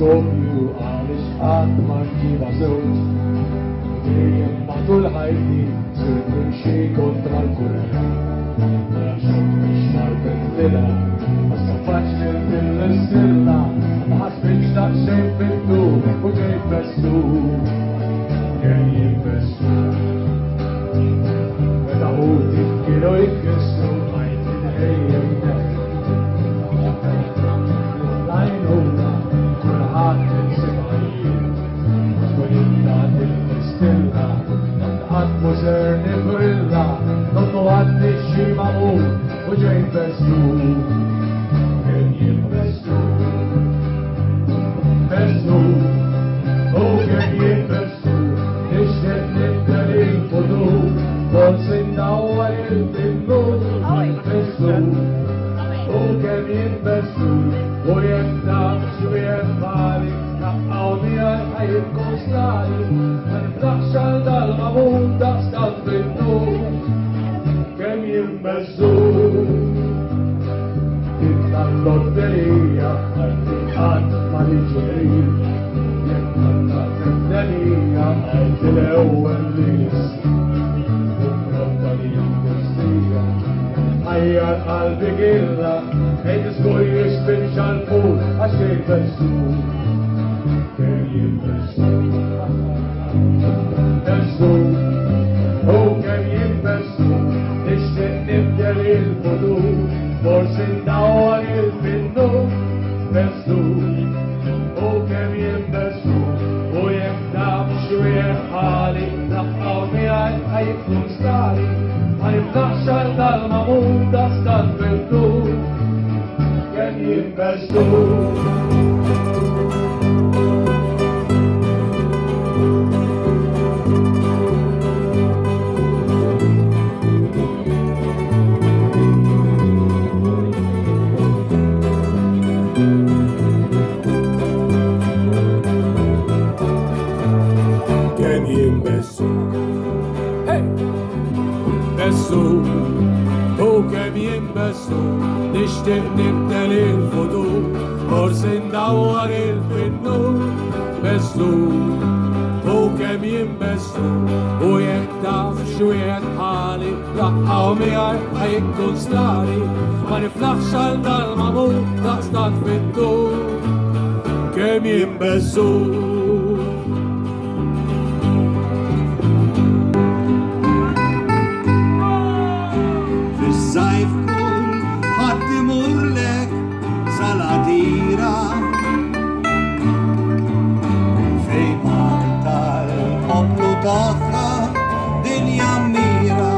skopju għalix għad marġiba zewġ. Dejjem matul ħajti sirt nimxi kontra l-kurrent. Mela xok biex mal-bentila, ma safax nil-til-l-istilla, ma ħasbitx daqxejn fittu u ġejt bestu. Kien jimbestu. Meta ħuti kienu jikissu, ħajti dejjem nek. Lajnuna, kulħadd insibħajjien, skolina til-istilla, għad mużer nifrilla, donnu għadni xi mamul u ġejn bestu. Kien jimbestu. Bestu, u kien jimbestu, nixtieq nibda il-futur, forsi ndawwar il-binnu. Bestu, u kien jimbestu, u jekk naf x'wieħed mali, naqgħu miegħi ħajibqgħu stali, ma niflaħx għal dal-mamul daqstant bin-nur. Kemm jimbestu. Titla' l-lotterija, għalti qatt ma niġri, jekk tagħna fid-denija, għalti l-ewwel li nissi, u pronta li jimmistija. Ħajjar qalbi gilla, ejn żgur jispiċċa l-ful għax jimbestu. Kemm jimbestu. Bestu, u kemm jimbestu, nixtieq nibdel il-futur, forsi ndawwar il-binnu. Bestu, u kemm jimbestu, u jekk naf x'wieħed ħali, naqgħu miegħi ħajkun stali, ma niflaħx għal dal-mamul daqstant bin-nur. Kemm jimbestu. Bestu, u kemm jimbestu, nixtieq nibdel il-futur, forsi ndawwar il-binnu. Bestu, u kemm jimbestu, u jekk taf x'wieħed ħali, laqgħu miegħi ħajkun stali, ma niflaħx għal dal-mamul daqstant bin-nur. Kemm jimbestu. Sajf kun ħadd imurlek sal-għadira fejn Malta l-poplu tagħha dinja mmira.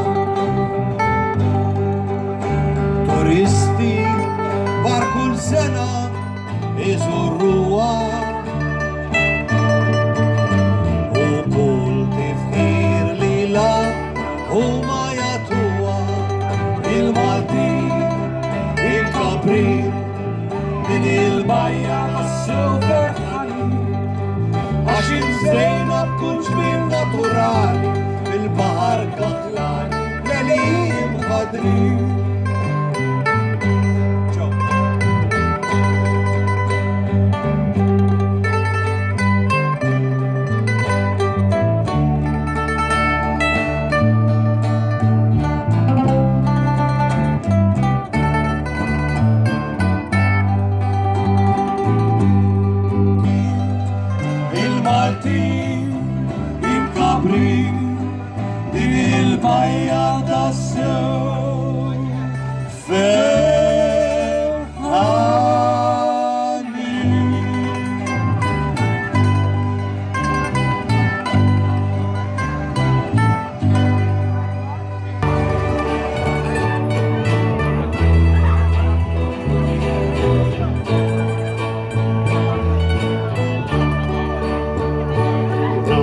Turisti bar kull sena iżurruha u kull tifħir lilha huma jagħtuha. Il-Maltin, il-Kabrin, din il-bajja għas-sew ferħani, għax imżejna b'kull ġmien naturali, fil-bahar katlani, l-għalim ħadrin. Il-Kabrin, din il-bajja tas-sew ferħani.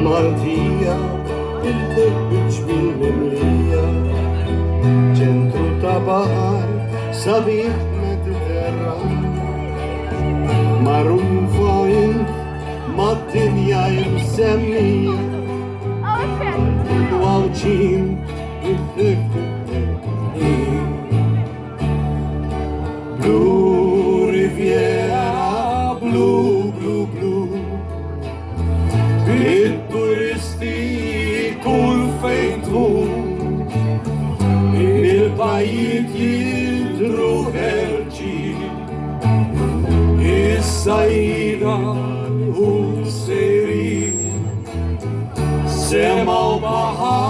Maltija, il-debbiċ bil-mimlija, ċentru ta' bahar, sabiħ Mediterran, marufa int mad-dinja imsemmija, il-wawċin, il-dhikr, Blue Riviera, blue, blue, blue. Зима в багаті.